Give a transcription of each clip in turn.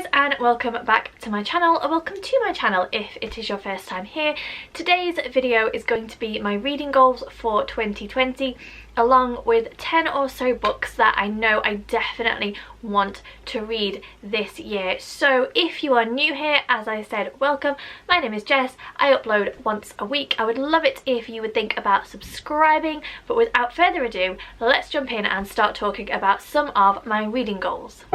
guys, and welcome back to my channel, or welcome to my channel if it is your first time here. Today's video is going to be my reading goals for 2020, along with 10 or so books that I know I definitely want to read this year. So if you are new here, as I said, welcome. My name is Jess. I upload once a week. I would love it if you would think about subscribing, but without further ado, let's jump in and start talking about some of my reading goals.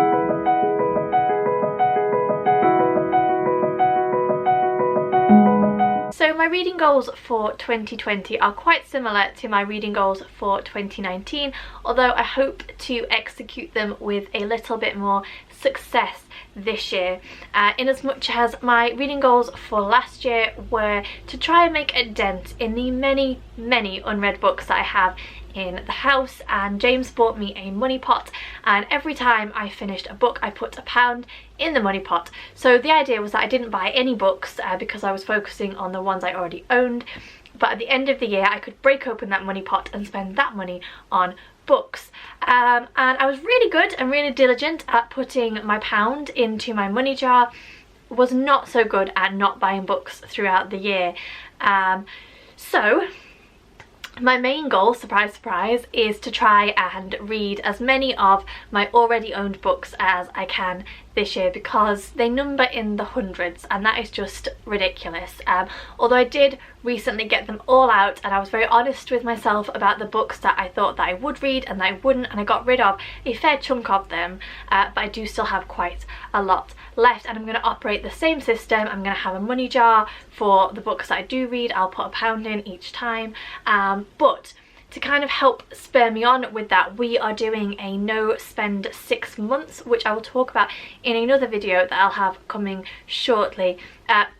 So my reading goals for 2020 are quite similar to my reading goals for 2019, although I hope to execute them with a little bit more success this year, in as much as my reading goals for last year were to try and make a dent in the many unread books that I have in the house. And James bought me a money pot, and every time I finished a book I put £1 in the money pot. So the idea was that I didn't buy any books because I was focusing on the ones I already owned, but at the end of the year I could break open that money pot and spend that money on books. And I was really good and really diligent at putting my £1 into my money jar. Was not so good at not buying books throughout the year. So my main goal, surprise surprise, is to try and read as many of my already owned books as I can this year, because they number in the hundreds and that is just ridiculous. Although I did recently get them all out, and I was very honest with myself about the books that I thought that I would read and that I wouldn't, and I got rid of a fair chunk of them, but I do still have quite a lot left, and I'm going to operate the same system. I'm going to have a money jar for the books that I do read. I'll put £1 in each time, but to kind of help spur me on with that, we are doing a no spend 6 months, which I will talk about in another video that I'll have coming shortly.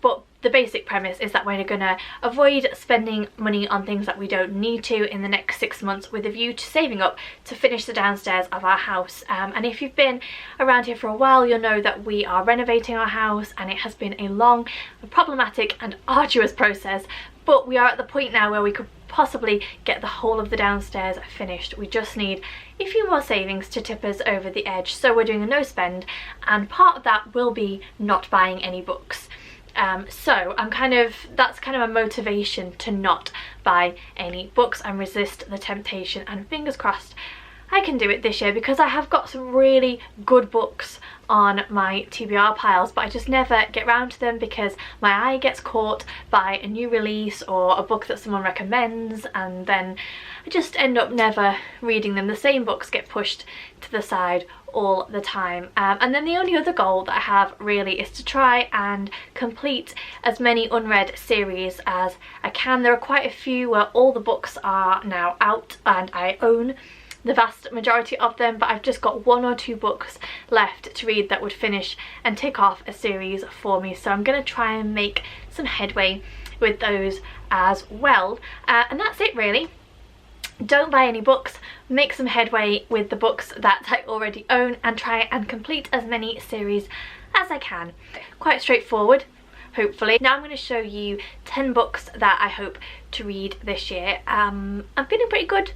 But the basic premise is that we're going to avoid spending money on things that we don't need to in the next 6 months, with a view to saving up to finish the downstairs of our house. And if you've been around here for a while, you'll know that we are renovating our house, and it has been a long, problematic and arduous process, but we are at the point now where we could possibly get the whole of the downstairs finished. We just need a few more savings to tip us over the edge, so we're doing a no spend, and part of that will be not buying any books. So that's kind of a motivation to not buy any books and resist the temptation, and fingers crossed I can do it this year, because I have got some really good books on my TBR piles, but I just never get round to them because my eye gets caught by a new release or a book that someone recommends, and then I just end up never reading them. The same books get pushed to the side all the time. And then the only other goal that I have really is to try and complete as many unread series as I can. There are quite a few where all the books are now out and I own the vast majority of them, but I've just got 1 or 2 books left to read that would finish and tick off a series for me, so I'm going to try and make some headway with those as well. And that's it really. Don't buy any books, make some headway with the books that I already own, and try and complete as many series as I can. Quite straightforward, hopefully. Now I'm going to show you 10 books that I hope to read this year. I'm feeling pretty good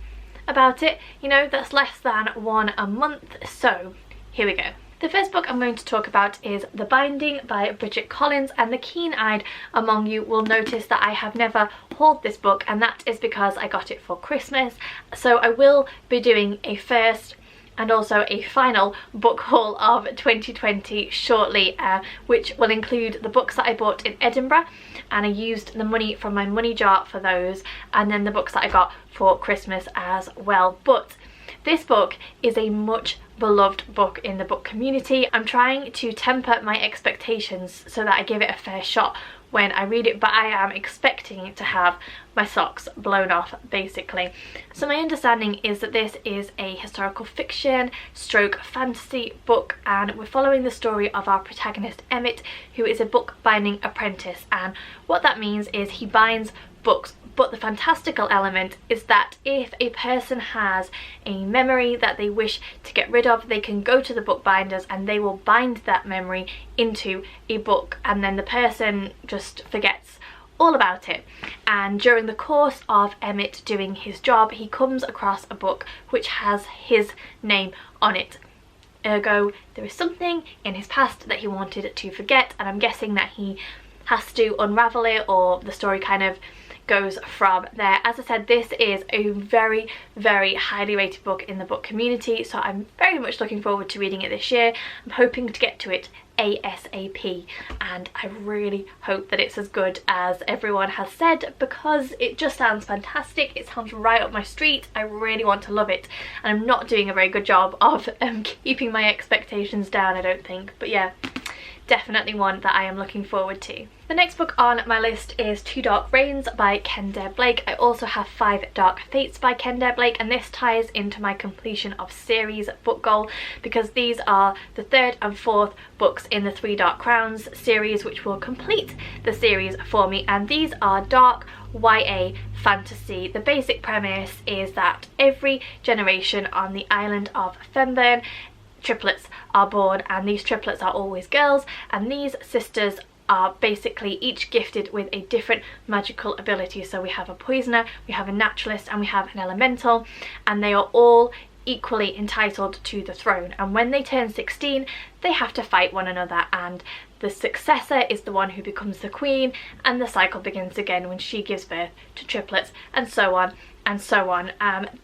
about it, you know, that's less than 1 a month, so here we go. The first book I'm going to talk about is The Binding by Bridget Collins, and the keen-eyed among you will notice that I have never hauled this book, and that is because I got it for Christmas. So I will be doing a first and also a final book haul of 2020 shortly, which will include the books that I bought in Edinburgh, and I used the money from my money jar for those, and then the books that I got for Christmas as well. But this book is a much beloved book in the book community. I'm trying to temper my expectations so that I give it a fair shot when I read it, but I am expecting to have my socks blown off basically. So my understanding is that this is a historical fiction stroke fantasy book, and we're following the story of our protagonist Emmett, who is a book binding apprentice, and what that means is he binds books. But the fantastical element is that if a person has a memory that they wish to get rid of, they can go to the bookbinders and they will bind that memory into a book, and then the person just forgets all about it. And during the course of Emmett doing his job, he comes across a book which has his name on it. ergo there is something in his past that he wanted to forget, and I'm guessing that he has to unravel it, or the story kind of goes from there. As I said, this is a very, very highly rated book in the book community, so I'm very much looking forward to reading it this year. I'm hoping to get to it ASAP, and I really hope that it's as good as everyone has said, because it just sounds fantastic. It sounds right up my street. I really want to love it, and I'm not doing a very good job of keeping my expectations down, I don't think. But yeah, definitely one that I am looking forward to. The next book on my list is Two Dark Reigns by Ken Dare Blake. I also have Five Dark Fates by Ken Dare Blake, and this ties into my completion of series book goal, because these are the third and fourth books in the Three Dark Crowns series, which will complete the series for me, and these are dark YA fantasy. The basic premise is that every generation on the island of Fenburn, triplets are born, and these triplets are always girls, and these sisters are basically each gifted with a different magical ability. So we have a poisoner, we have a naturalist, and we have an elemental, and they are all equally entitled to the throne, and when they turn 16 they have to fight one another, and the successor is the one who becomes the queen, and the cycle begins again when she gives birth to triplets, and so on and so on.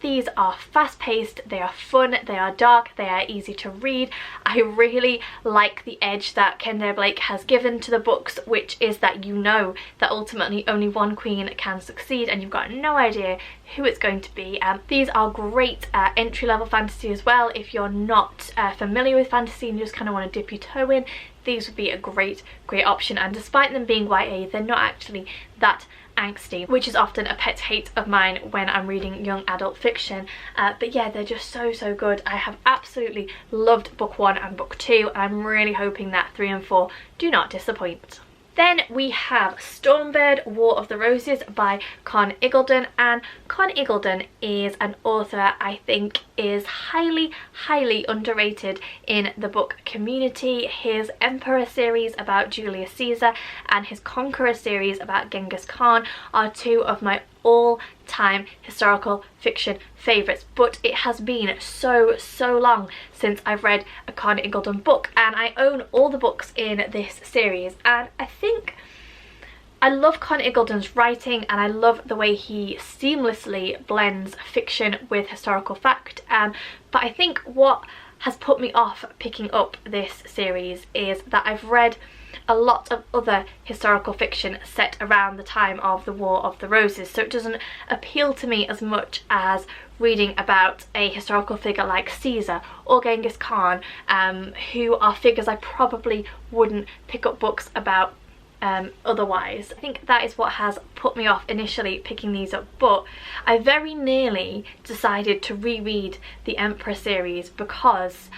These are fast-paced, they are fun, they are dark, they are easy to read. I really like the edge that Ken Dare Blake has given to the books, which is that you know that ultimately only one queen can succeed, and you've got no idea who it's going to be. These are great entry-level fantasy as well. If you're not familiar with fantasy and you just kind of want to dip your toe in, these would be a great option. And despite them being YA, they're not actually that angsty, which is often a pet hate of mine when I'm reading young adult fiction. But yeah, they're just so good. I have absolutely loved book 1 and book 2, and I'm really hoping that 3 and 4 do not disappoint. Then we have Stormbird, War of the Roses by Con Iggulden, and Con Iggulden is an author I think is highly underrated in the book community. His Emperor series about Julius Caesar and his Conqueror series about Genghis Khan are two of my all-time historical fiction favourites, but it has been so long since I've read a Con Iggulden book, and I own all the books in this series, and I think I love Con Iggulden's writing, and I love the way he seamlessly blends fiction with historical fact, but I think what has put me off picking up this series is that I've read a lot of other historical fiction set around the time of the War of the Roses, so it doesn't appeal to me as much as reading about a historical figure like Caesar or Genghis Khan, who are figures I probably wouldn't pick up books about otherwise. I think that is what has put me off initially picking these up, but I very nearly decided to reread the Emperor series because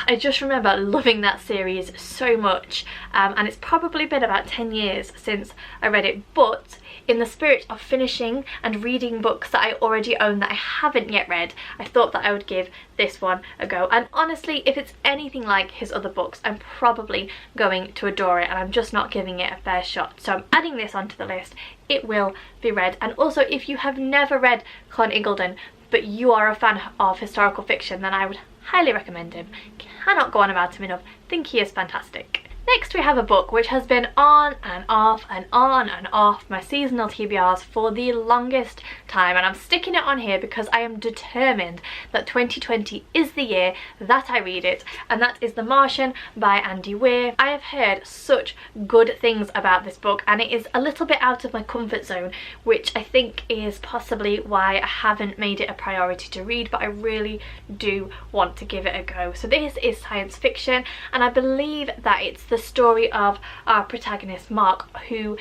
I just remember loving that series so much, and it's probably been about 10 years since I read it, but in the spirit of finishing and reading books that I already own that I haven't yet read, I thought that I would give this one a go. And honestly, if it's anything like his other books, I'm probably going to adore it, and I'm just not giving it a fair shot. So I'm adding this onto the list. It will be read. And also, if you have never read Con Iggulden but you are a fan of historical fiction, then I would highly recommend him. Cannot go on about him enough. Think he is fantastic. Next we have a book which has been on and off and on and off my seasonal TBRs for the longest time, and I'm sticking it on here because I am determined that 2020 is the year that I read it, and that is The Martian by Andy Weir. I have heard such good things about this book, and it is a little bit out of my comfort zone, which I think is possibly why I haven't made it a priority to read, but I really do want to give it a go. So this is science fiction, and I believe that it's the story of our protagonist Mark, who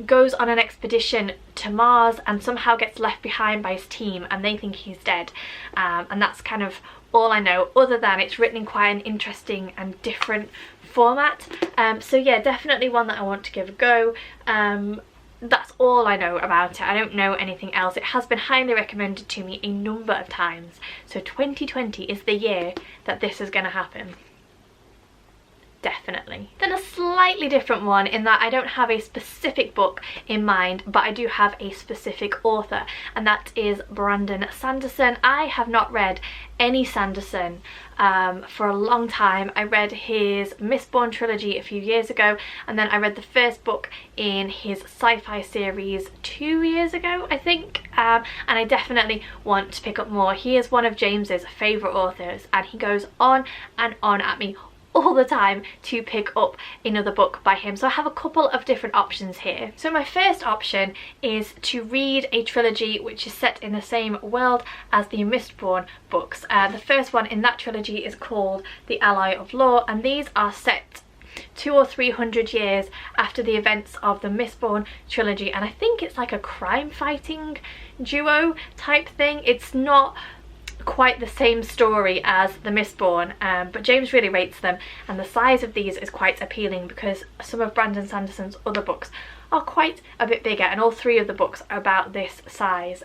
goes on an expedition to Mars and somehow gets left behind by his team, and they think he's dead, and that's kind of all I know, other than it's written in quite an interesting and different format. So yeah, definitely one that I want to give a go. That's all I know about it. I don't know anything else. It has been highly recommended to me a number of times, so 2020 is the year that this is going to happen. Definitely. definitely. Then a slightly different one in that I don't have a specific book in mind, but I do have a specific author, and that is Brandon Sanderson. I have not read any Sanderson for a long time. I read his Mistborn trilogy a few years ago, and then I read the first book in his sci-fi series 2 years ago, I think, and I definitely want to pick up more. He is one of James's favourite authors, and he goes on and on at me all the time to pick up another book by him. So I have a couple of different options here. So my first option is to read a trilogy which is set in the same world as the Mistborn books. The first one in that trilogy is called The Ally of Law, and these are set 200 or 300 years after the events of the Mistborn trilogy, and I think it's like a crime fighting duo type thing. It's not quite the same story as the Mistborn, but James really rates them, and the size of these is quite appealing because some of Brandon Sanderson's other books are quite a bit bigger, and all 3 of the books are about this size.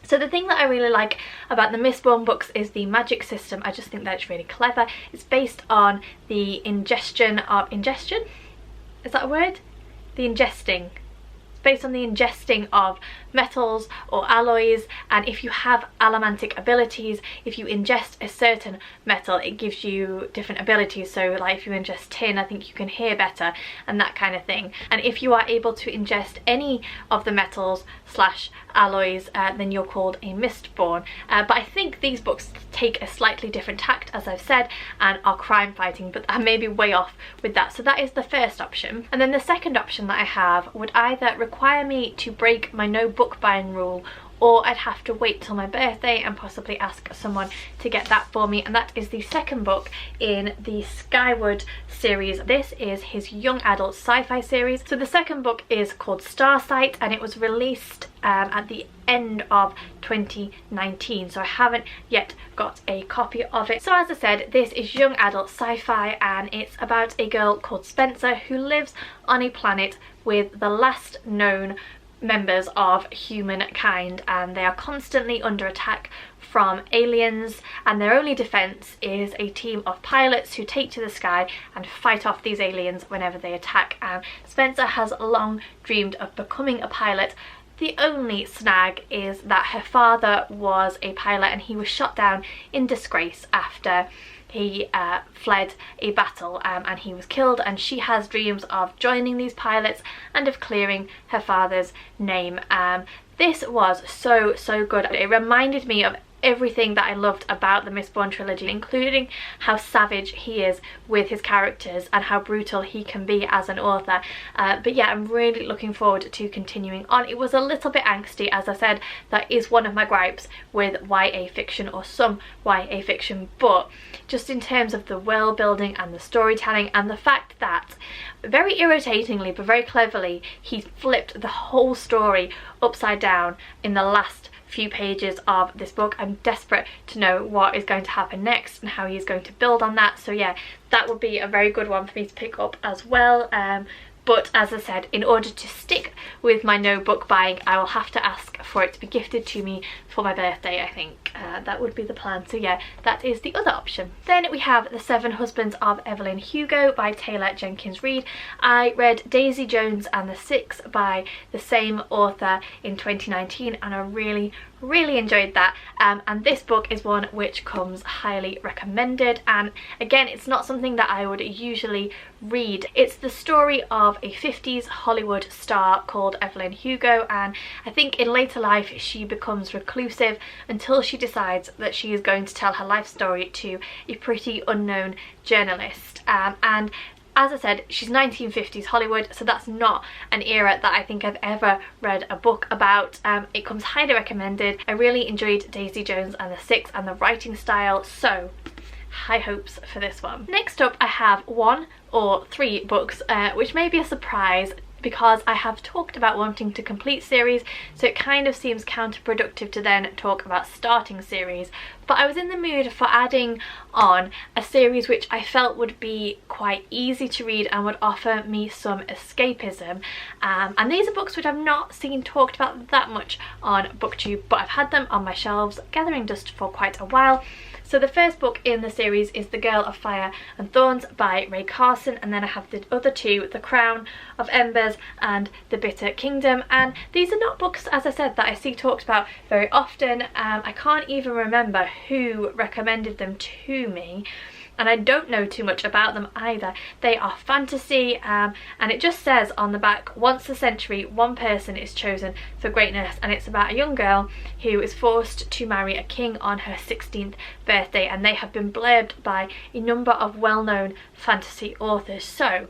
So the thing that I really like about the Mistborn books is the magic system. I just think that it's really clever. It's based on the ingestion, is that a word? The ingesting. Based on the ingesting of metals or alloys, and if you have allomantic abilities, if you ingest a certain metal, it gives you different abilities. So like if you ingest tin, I think you can hear better and that kind of thing. And if you are able to ingest any of the metals slash alloys, then you're called a Mistborn. But I think these books take a slightly different tact, as I've said, and are crime fighting, but I may be way off with that. So that is the first option. And then the second option that I have would either require me to break my no book buying rule, or I'd have to wait till my birthday and possibly ask someone to get that for me, and that is the second book in the Skyward series. This is his young adult sci-fi series. So the second book is called Starsight, and it was released at the end of 2019, so I haven't yet got a copy of it. So as I said, this is young adult sci-fi, and it's about a girl called Spencer who lives on a planet with the last known members of humankind, and they are constantly under attack from aliens, and their only defense is a team of pilots who take to the sky and fight off these aliens whenever they attack. And Spencer has long dreamed of becoming a pilot. The only snag is that her father was a pilot, and he was shot down in disgrace after he fled a battle, and he was killed, and she has dreams of joining these pilots and of clearing her father's name. This was so good. It reminded me of everything that I loved about the Mistborn trilogy, including how savage he is with his characters and how brutal he can be as an author. But yeah, I'm really looking forward to continuing on. It was a little bit angsty, as I said. That is one of my gripes with YA fiction, or some YA fiction, but just in terms of the world building and the storytelling, and the fact that, very irritatingly but very cleverly, he flipped the whole story upside down in the last few pages of this book. I'm desperate to know what is going to happen next and how he's going to build on that. So yeah, that would be a very good one for me to pick up as well. But as I said, in order to stick with my no book buying, I will have to ask for it to be gifted to me for my birthday, I think. That would be the plan. So yeah, that is the other option. Then we have The Seven Husbands of Evelyn Hugo by Taylor Jenkins Reid. I read Daisy Jones and the Six by the same author in 2019, and I really enjoyed that, and this book is one which comes highly recommended. And again, it's not something that I would usually read. It's the story of a 50s Hollywood star called Evelyn Hugo, and I think in later life she becomes reclusive until she decides that she is going to tell her life story to a pretty unknown journalist. And as I said, she's 1950s Hollywood, so that's not an era that I think I've ever read a book about. It comes highly recommended. I really enjoyed Daisy Jones and the Six and the writing style, so high hopes for this one. Next up, I have 1 or 3 books, which may be a surprise because I have talked about wanting to complete series, so it kind of seems counterproductive to then talk about starting series. But I was in the mood for adding on a series which I felt would be quite easy to read and would offer me some escapism. And these are books which I've not seen talked about that much on BookTube, but I've had them on my shelves gathering dust for quite a while. So the first book in the series is The Girl of Fire and Thorns by Ray Carson, and then I have the other two, The Crown of Embers and The Bitter Kingdom. And these are not books, as I said, that I see talked about very often. I can't even remember who recommended them to me, and I don't know too much about them either. They are fantasy, and it just says on the back, once a century one person is chosen for greatness, and it's about a young girl who is forced to marry a king on her 16th birthday, and they have been blurbed by a number of well-known fantasy authors. So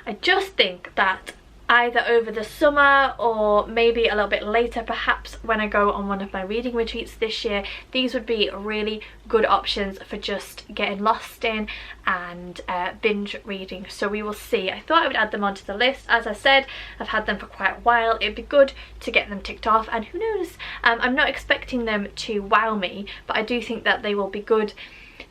I just think that either over the summer or maybe a little bit later, perhaps when I go on one of my reading retreats this year, these would be really good options for just getting lost in and binge reading. So we will see. I thought I would add them onto the list. As I said, I've had them for quite a while. It'd be good to get them ticked off, and who knows, I'm not expecting them to wow me, but I do think that they will be good,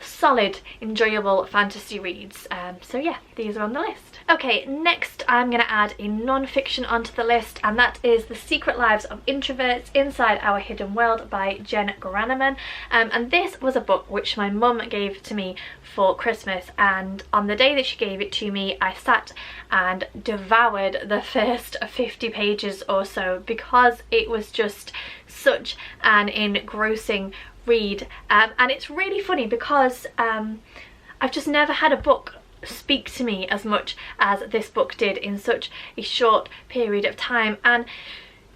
solid, enjoyable fantasy reads. So yeah, these are on the list. Okay, next I'm going to add a non-fiction onto the list, and that is The Secret Lives of Introverts Inside Our Hidden World by Jen Graneman. And this was a book which my mum gave to me for Christmas, and on the day that she gave it to me I sat and devoured the first 50 pages or so, because it was just such an engrossing read. And it's really funny because I've just never had a book speak to me as much as this book did in such a short period of time. And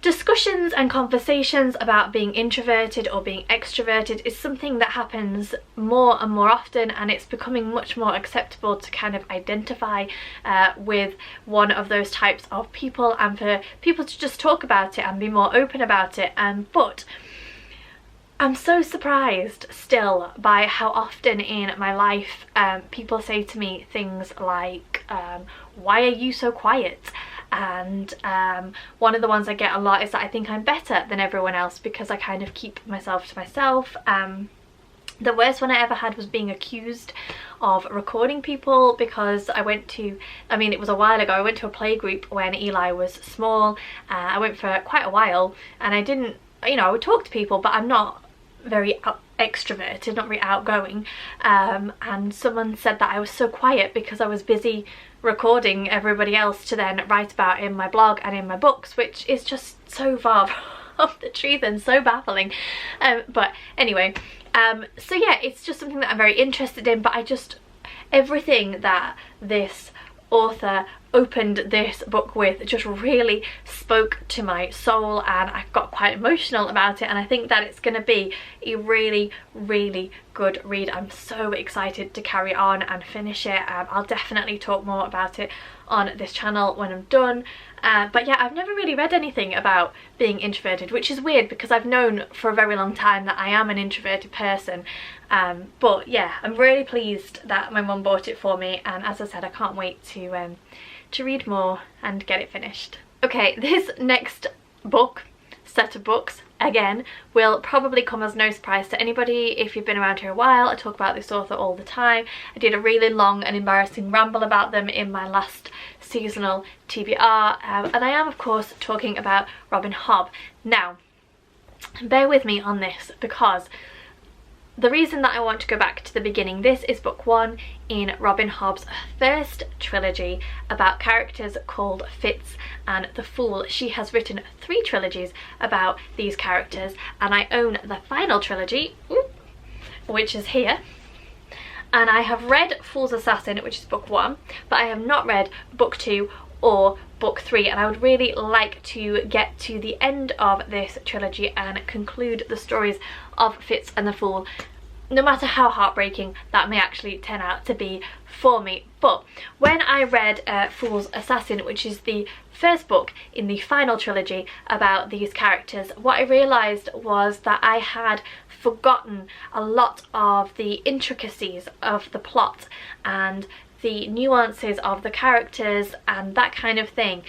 discussions and conversations about being introverted or being extroverted is something that happens more and more often, and it's becoming much more acceptable to kind of identify with one of those types of people, and for people to just talk about it and be more open about it. But I'm so surprised still by how often in my life people say to me things like, why are you so quiet? And one of the ones I get a lot is that I think I'm better than everyone else because I kind of keep myself to myself. The worst one I ever had was being accused of recording people, because I went to, I mean it was a while ago, I went to a playgroup when Eli was small. I went for quite a while, and I didn't, you know, I would talk to people, but I'm not very extroverted, not very outgoing, and someone said that I was so quiet because I was busy recording everybody else to then write about in my blog and in my books, which is just so far from the truth and so baffling. But anyway, so yeah, it's just something that I'm very interested in, but I just, everything that this author opened this book with just really spoke to my soul, and I got quite emotional about it, and I think that it's going to be a really, really good read. I'm so excited to carry on and finish it. I'll definitely talk more about it on this channel when I'm done. But yeah, I've never really read anything about being introverted, which is weird because I've known for a very long time that I am an introverted person. But yeah, I'm really pleased that my mum bought it for me, and as I said, I can't wait to read more and get it finished. Okay, this next set of books, again, will probably come as no surprise to anybody if you've been around here a while. I talk about this author all the time. I did a really long and embarrassing ramble about them in my last seasonal TBR, and I am of course talking about Robin Hobb. Now, bear with me on this, because the reason that I want to go back to the beginning, this is book one in Robin Hobb's first trilogy about characters called Fitz and the Fool. She has written 3 trilogies about these characters, and I own the final trilogy, which is here. And I have read Fool's Assassin, which is book 1, but I have not read book 2 or book 3, and I would really like to get to the end of this trilogy and conclude the stories of Fitz and the Fool, no matter how heartbreaking that may actually turn out to be for me. But when I read Fool's Assassin, which is the first book in the final trilogy about these characters, what I realised was that I had forgotten a lot of the intricacies of the plot and the nuances of the characters and that kind of thing.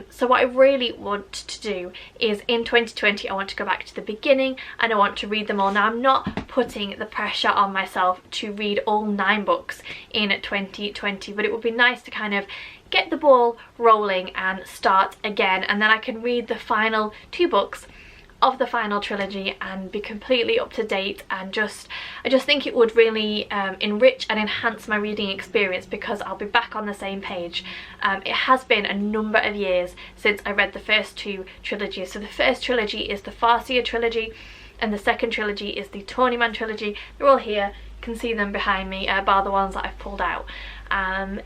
So what I really want to do is in 2020 I want to go back to the beginning and I want to read them all. Now, I'm not putting the pressure on myself to read all 9 books in 2020, but it would be nice to kind of get the ball rolling and start again, and then I can read the final 2 books of the Final Trilogy and be completely up to date, and I just think it would really enrich and enhance my reading experience, because I'll be back on the same page. It has been a number of years since I read the first two trilogies. So the first trilogy is the Farseer trilogy, and the second trilogy is the Tourneyman trilogy. They're all here, you can see them behind me, bar the ones that I've pulled out.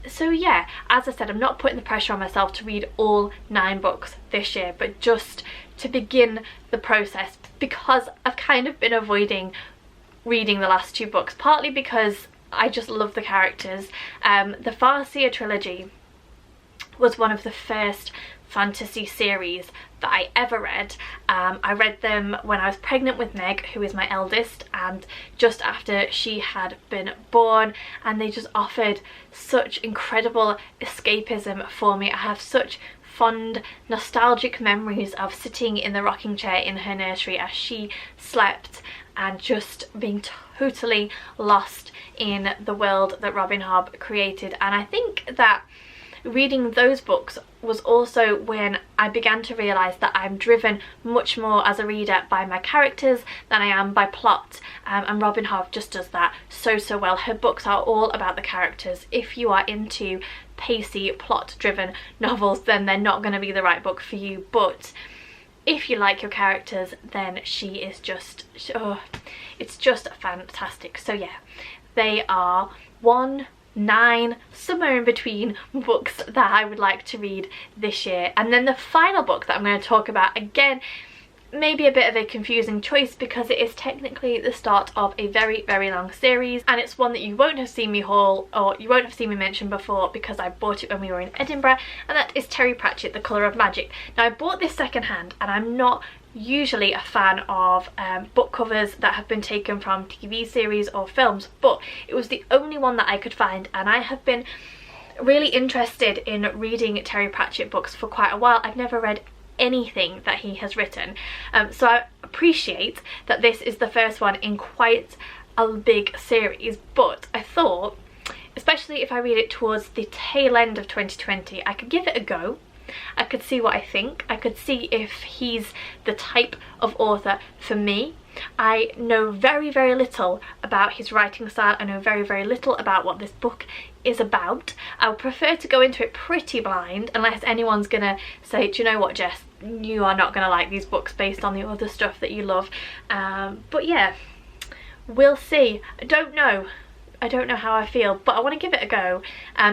So yeah, as I said, I'm not putting the pressure on myself to read all 9 books this year, but just to begin the process, because I've kind of been avoiding reading the last 2 books, partly because I just love the characters. The Farseer trilogy was one of the first fantasy series that I ever read. I read them when I was pregnant with Meg, who is my eldest, and just after she had been born, and they just offered such incredible escapism for me. I have such fond nostalgic memories of sitting in the rocking chair in her nursery as she slept and just being totally lost in the world that Robin Hobb created. And I think that reading those books was also when I began to realise that I'm driven much more as a reader by my characters than I am by plot, and Robin Hobb just does that so well. Her books are all about the characters. If you are into pacey, plot driven novels, then they're not going to be the right book for you, but if you like your characters, then she is just, oh, it's just fantastic. So yeah, they are 1, 9, somewhere in between books that I would like to read this year. And then the final book that I'm going to talk about, again, maybe a bit of a confusing choice, because it is technically the start of a very long series, and it's one that you won't have seen me haul, or you won't have seen me mention before, because I bought it when we were in Edinburgh, and that is Terry Pratchett, The Colour of Magic. Now, I bought this secondhand, and I'm not usually a fan of book covers that have been taken from TV series or films, but it was the only one that I could find, and I have been really interested in reading Terry Pratchett books for quite a while. I've never read anything that he has written, so I appreciate that this is the first one in quite a big series, but I thought, especially if I read it towards the tail end of 2020, I could give it a go. I could see what I think. I could see if he's the type of author for me. I know very little about his writing style. I know very little about what this book is about. I would prefer to go into it pretty blind, unless anyone's gonna say, do you know what, Jess, you are not gonna like these books based on the other stuff that you love. But yeah, we'll see. I don't know how I feel, but I want to give it a go,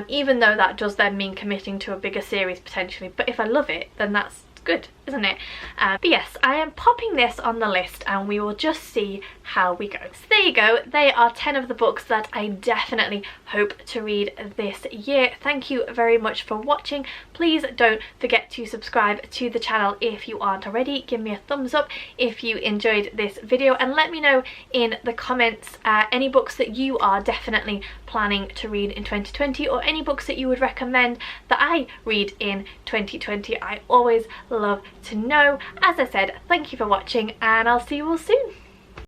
even though that does then mean committing to a bigger series potentially. But if I love it, then that's good, isn't it? But yes, I am popping this on the list, and we will just see how we go. So there you go, they are 10 of the books that I definitely hope to read this year. Thank you very much for watching. Please don't forget to subscribe to the channel if you aren't already. Give me a thumbs up if you enjoyed this video, and let me know in the comments any books that you are definitely planning to read in 2020, or any books that you would recommend that I read in 2020. I always love to know. As I said, thank you for watching, and I'll see you all soon.